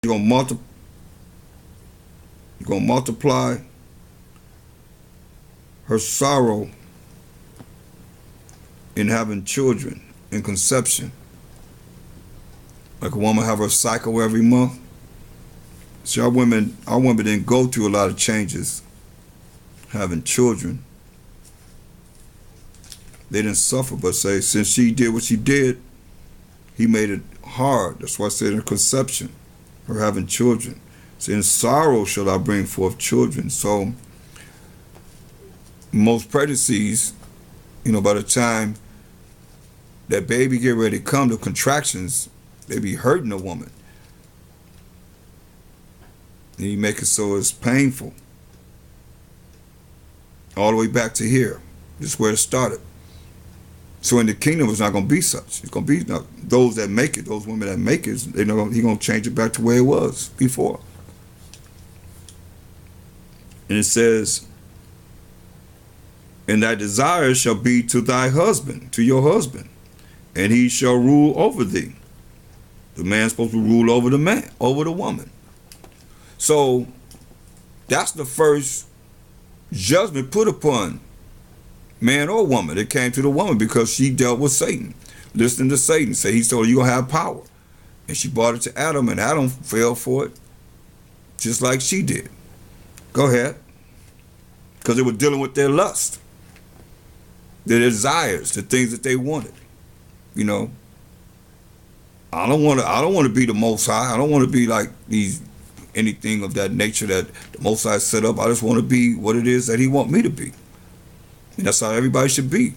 You're gonna multiply her sorrow in having children, in conception. Like a woman have her cycle every month. See, our women didn't go through a lot of changes having children. They didn't suffer, but say, since she did what she did, he made it hard. That's why I said in conception, her having children. So in sorrow shall I bring forth children. So most pregnancies, by the time that baby get ready to come, the contractions, they be hurting a woman. And you make it so it's painful. All the way back to here. This is where it started. So in the kingdom, it's not going to be such. It's going to be those that make it, those women that make it, he's going to change it back to where it was before. And it says, and thy desire shall be to thy husband, to your husband, and he shall rule over thee. The man's supposed to rule over the man, over the woman. So that's the first judgment put upon man or woman. It came to the woman because she dealt with Satan, listening to Satan. Say he told her, you're going to have power. And she brought it to Adam, and Adam fell for it just like she did. Go ahead. Because they were dealing with their lust, their desires, the things that they wanted. I don't want to be the Most High. I don't want to be like anything of that nature that the Most High set up. I just want to be what it is that he want me to be. And that's how everybody should be.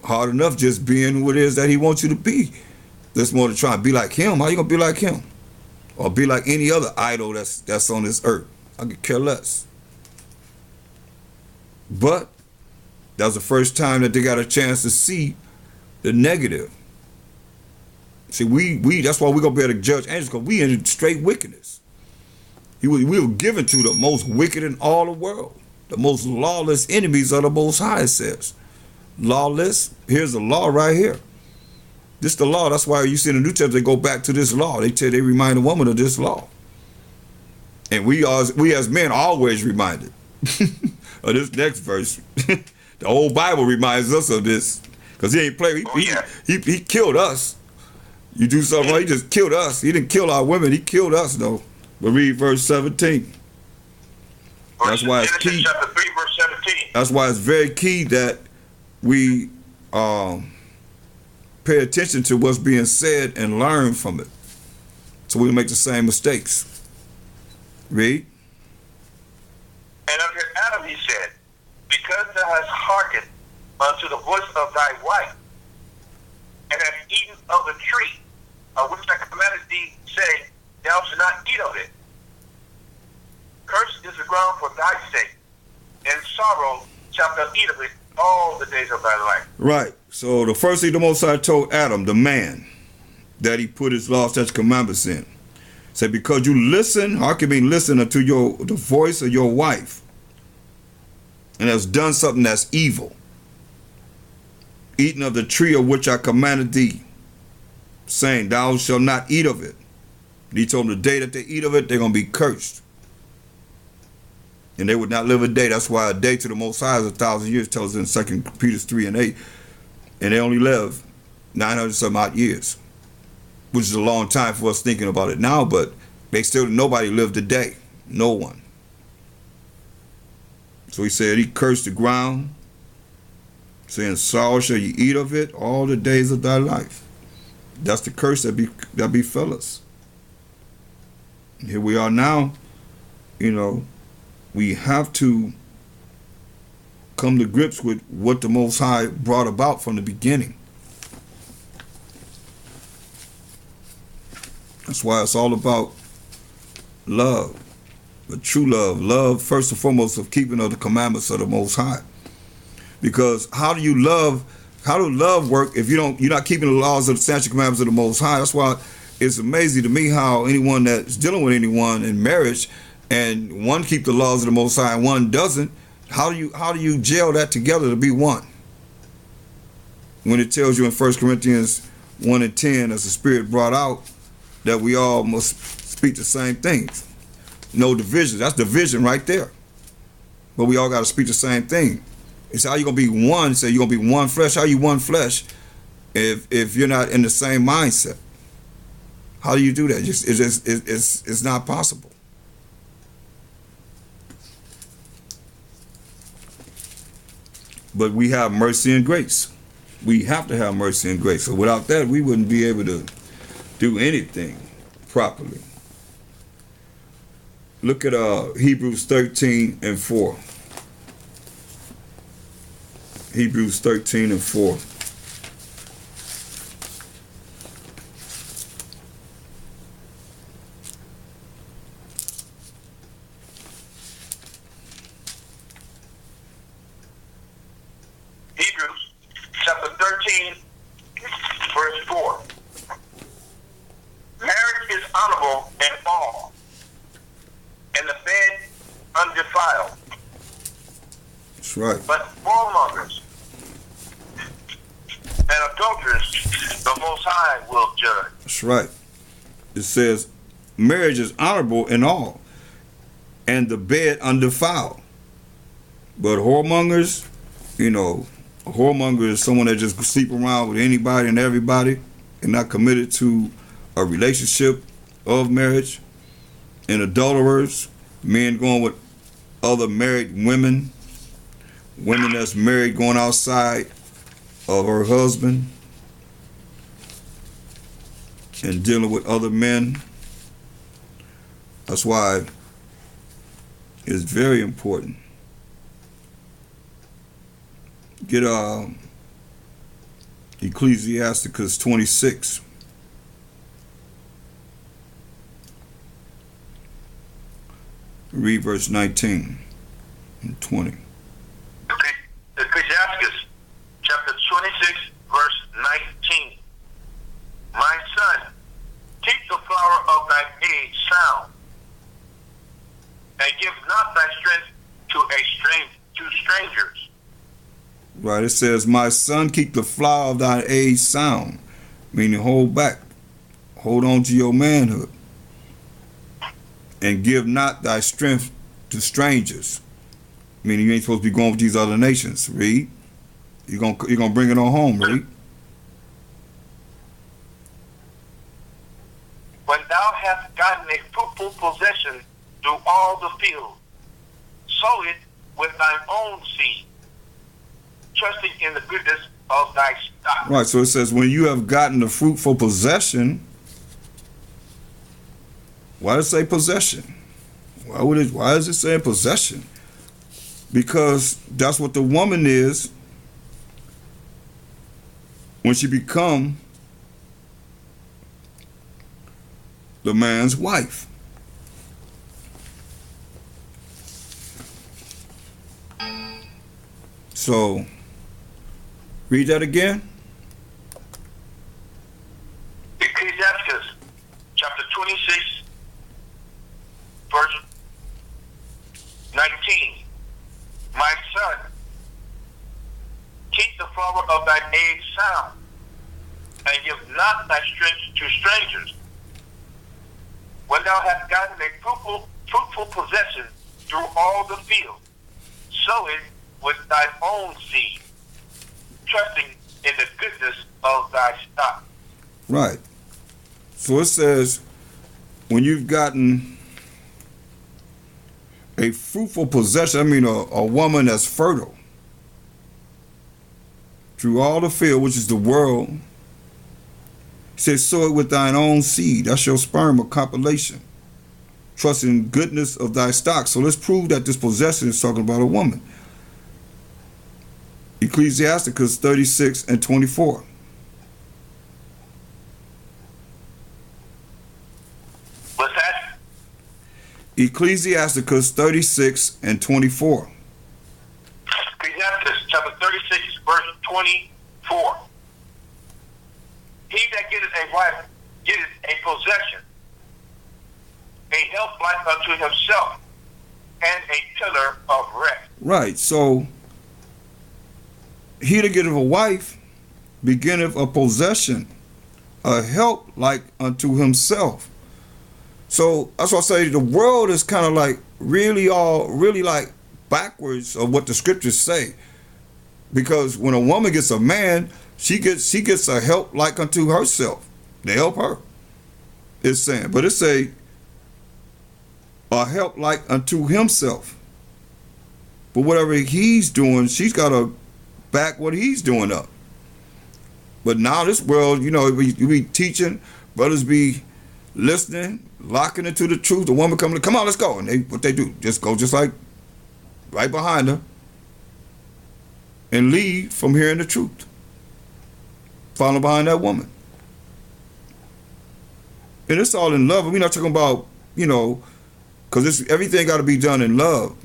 Hard enough just being who it is that he wants you to be. There's more to try and be like him. How you gonna be like him? Or be like any other idol that's on this earth? I could care less. But that was the first time that they got a chance to see the negative. See, we that's why we're gonna be able to judge angels, because we in straight wickedness. We were given to the most wicked in all the world. The most lawless enemies of the Most High, it says. Lawless, here's the law right here. This the law. That's why you see in the New Testament, they go back to this law. They remind the woman of this law. And we as men are always reminded of this next verse. The whole Bible reminds us of this. Because he ain't playing. He killed us. You do something wrong, he just killed us. He didn't kill our women. He killed us, though. But read verse 17. That's why it's key. Chapter 3, verse 17. That's why it's very key that we pay attention to what's being said and learn from it, so we don't make the same mistakes. Read. And unto Adam he said, because thou hast hearkened unto the voice of thy wife, and hast eaten of the tree of which I commanded thee, saying, thou shalt not eat of it. Cursed is the ground for thy sake, and sorrow shalt thou eat of it all the days of thy life. Right. So the first thing the Most High told Adam, the man, that he put his law, such commandments in. Said, because you listen, hearken mean listen unto the voice of your wife, and has done something that's evil, eating of the tree of which I commanded thee, saying, thou shalt not eat of it. And he told them the day that they eat of it, they're going to be cursed. And they would not live a day. That's why a day to the Most High is 1,000 years, tells us in 2 Peter 3:8. And they only live 900 some odd years, which is a long time for us thinking about it now, but nobody lived a day. No one. So he said he cursed the ground, saying, sorrow shall you eat of it all the days of thy life. That's the curse that befell us. Here we are now, we have to come to grips with what the Most High brought about from the beginning. That's why it's all about love, but true love. Love, first and foremost, of keeping of the commandments of the Most High. Because how do love work if you're not keeping the laws of the statute commandments of the Most High? That's why it's amazing to me how anyone that's dealing with anyone in marriage, and one keep the laws of the Most High and one doesn't, how do you gel that together to be one? When it tells you in 1 Corinthians 1:10, as the Spirit brought out, that we all must speak the same things. No division. That's division right there. But we all got to speak the same thing. It's how you gonna be one. Say you're gonna be one flesh. How you one flesh if you're not in the same mindset? How do you do that? It's not possible. But we have mercy and grace. We have to have mercy and grace. So without that, we wouldn't be able to do anything properly. Look at Hebrews 13 and 4. Hebrews 13 and 4. Hebrews chapter 13, verse 4. Marriage is honorable in all, and the bed undefiled. That's right. But whoremongers and adulterers the Most High will judge. That's right. It says marriage is honorable in all, and the bed undefiled. But whoremongers, a whoremonger is someone that just sleep around with anybody and everybody and not committed to a relationship of marriage. And adulterers, men going with other married women, women that's married going outside of her husband and dealing with other men. That's why it's very important. Get Ecclesiasticus 26. Read verse 19 and 20. Ecclesiasticus chapter 26, verse 19. My son, keep the flower of thy age sound, and give not thy strength to strangers. Right, it says, my son, keep the flower of thy age sound, meaning hold back, hold on to your manhood, and give not thy strength to strangers, meaning you ain't supposed to be going with these other nations. Read, you're gonna bring it on home. Read. When thou hast gotten a fruitful possession through all the field, sow it with thine own seed, trusting in the goodness of thy stock. Right, so it says, when you have gotten the fruitful possession. Why does it say possession? Why is it saying possession? Because that's what the woman is when she become the man's wife. So, read that again. Ecclesiasticus chapter 26, verse 19. My son, keep the flower of thy age sound, and give not thy strength to strangers. When thou hast gotten a fruitful possession through all the field, sow it with thy own seed, trusting in the goodness of thy stock. Right. So it says, when you've gotten a fruitful possession, I mean a woman that's fertile, through all the field, which is the world, it says, sow it with thine own seed. That's your sperm of compilation. Trust in goodness of thy stock. So let's prove that this possession is talking about a woman. Ecclesiasticus 36 and 24. What's that? Ecclesiasticus 36 and 24. Ecclesiasticus chapter 36, verse 24. He that getteth a wife getteth a possession, a help like unto himself, and a pillar of rest. Right, so he that getteth a wife beginneth a possession a help like unto himself. So that's why I say the world is kind of like really like backwards of what the scriptures say. Because when a woman gets a man, she gets a help like unto herself. They help her. It's saying, but it's a help like unto himself. But whatever he's doing, she's got to back what he's doing up. But now this world, we be teaching, brothers be listening, locking into the truth. The woman come on, let's go. And what they do, just go just like right behind her and leave from hearing the truth. Following behind that woman. And it's all in love. We're not talking about, because everything got to be done in love,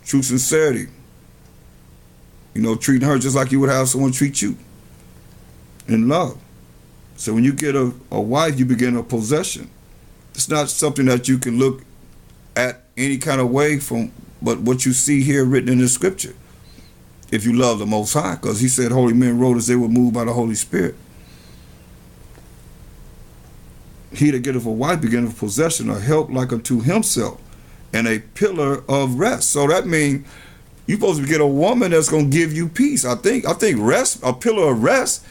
true sincerity. Treating her just like you would have someone treat you in love. So when you get a wife, you begin a possession. It's not something that you can look at any kind of way but what you see here written in the scripture. If you love the Most High, because he said holy men wrote as they were moved by the Holy Spirit. He that getteth a wife beginneth possession, a help like unto himself, and a pillar of rest. So that means you're supposed to get a woman that's going to give you peace. I think rest, a pillar of rest.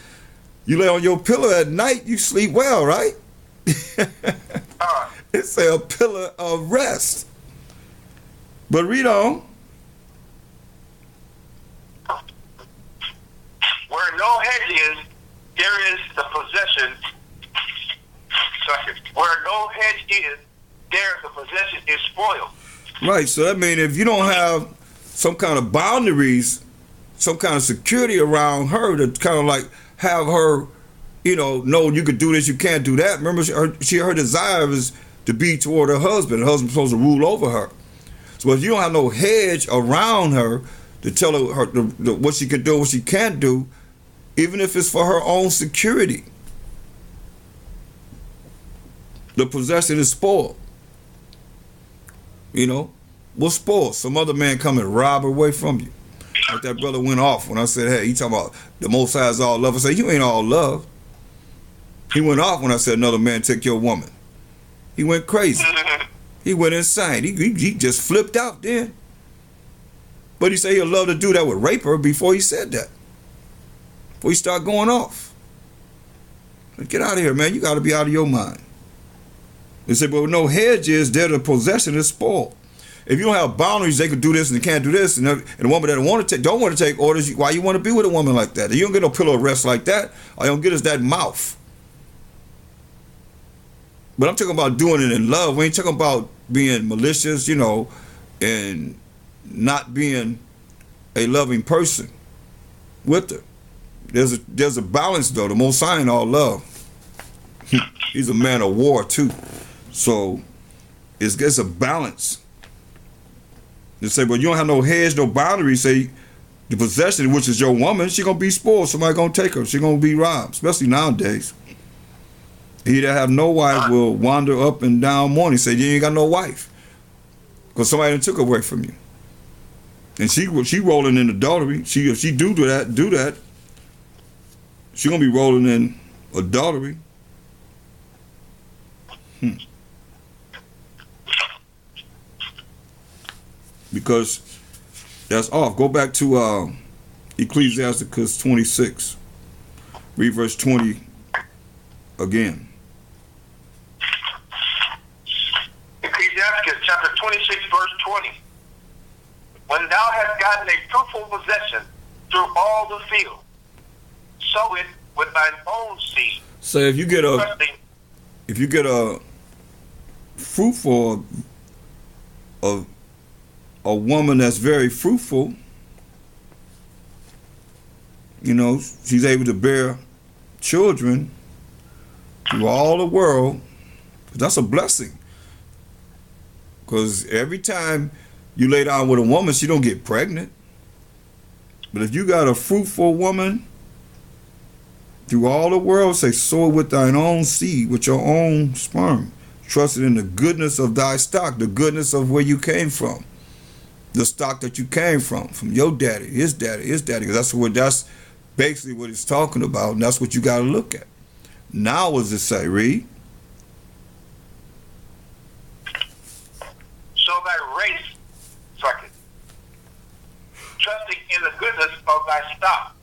You lay on your pillow at night, you sleep well, right? It's a pillar of rest. But read on. Where no hedge is, there is the possession. Where no hedge is, there the possession is spoiled. Right, so that means if you don't have some kind of boundaries, some kind of security around her to kind of like have her, know you could do this, you can't do that. Remember, her desire is to be toward her husband. Her husband's supposed to rule over her. So if you don't have no hedge around her to tell her what she can do, what she can't do, even if it's for her own security, the possession is spoiled. What's spoiled? Some other man come and rob her away from you. Like that brother went off when I said, hey, he talking about the Most High is all love. I said, you ain't all love. He went off when I said another man take your woman. He went crazy. He went insane. He just flipped out then. But he said he'd love to do that with rape her before he said that. Before he start going off. Get out of here, man. You got to be out of your mind. They said, but with no hedges, there the possession is spoiled. If you don't have boundaries, they could do this and they can't do this. And a woman that don't want to take orders, why you want to be with a woman like that? You don't get no pillow of rest like that. All you don't get is that mouth. But I'm talking about doing it in love. We ain't talking about being malicious, and not being a loving person with her. There's a balance, though. The Most High in all love. He's a man of war, too. So it's a balance. They say, but you don't have no hedge, no boundaries. Say the possession, which is your woman, she gonna be spoiled. Somebody gonna take her. She gonna be robbed, especially nowadays. He that have no wife will wander up and down mourning. Say you ain't got no wife, because somebody done took her away from you. And she rolling in adultery. If she do that, she gonna be rolling in adultery. Because that's off. Go back to Ecclesiasticus 26. Read verse 20 again. Ecclesiasticus chapter 26, verse 20. When thou hast gotten a fruitful possession through all the field, sow it with thine own seed. So if you get a fruitful a woman that's very fruitful, she's able to bear children through all the world. That's a blessing. Because every time you lay down with a woman, she don't get pregnant. But if you got a fruitful woman through all the world, say, sow it with thine own seed, with your own sperm. Trusted in the goodness of thy stock, the goodness of where you came from. The stock that you came from your daddy, his daddy. Because that's basically what it's talking about, and that's what you got to look at. Now what does it say? Read. So thy race, second, trusting in the goodness of thy stock.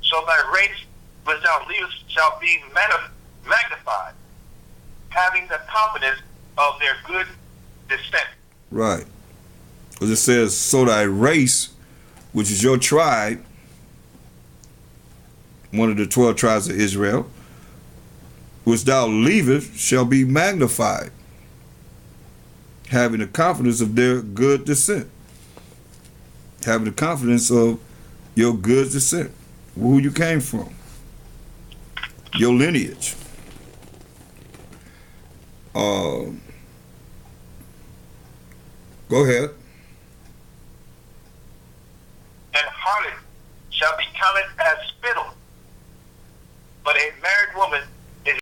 So thy race which thou leavest shall be magnified, having the confidence of their good descent. Right. Because it says, so thy race, which is your tribe, one of the 12 tribes of Israel, which thou leavest shall be magnified, having the confidence of their good descent. Having the confidence of your good descent, who you came from, your lineage. Go ahead. And harlot shall be counted as spittle, but a married woman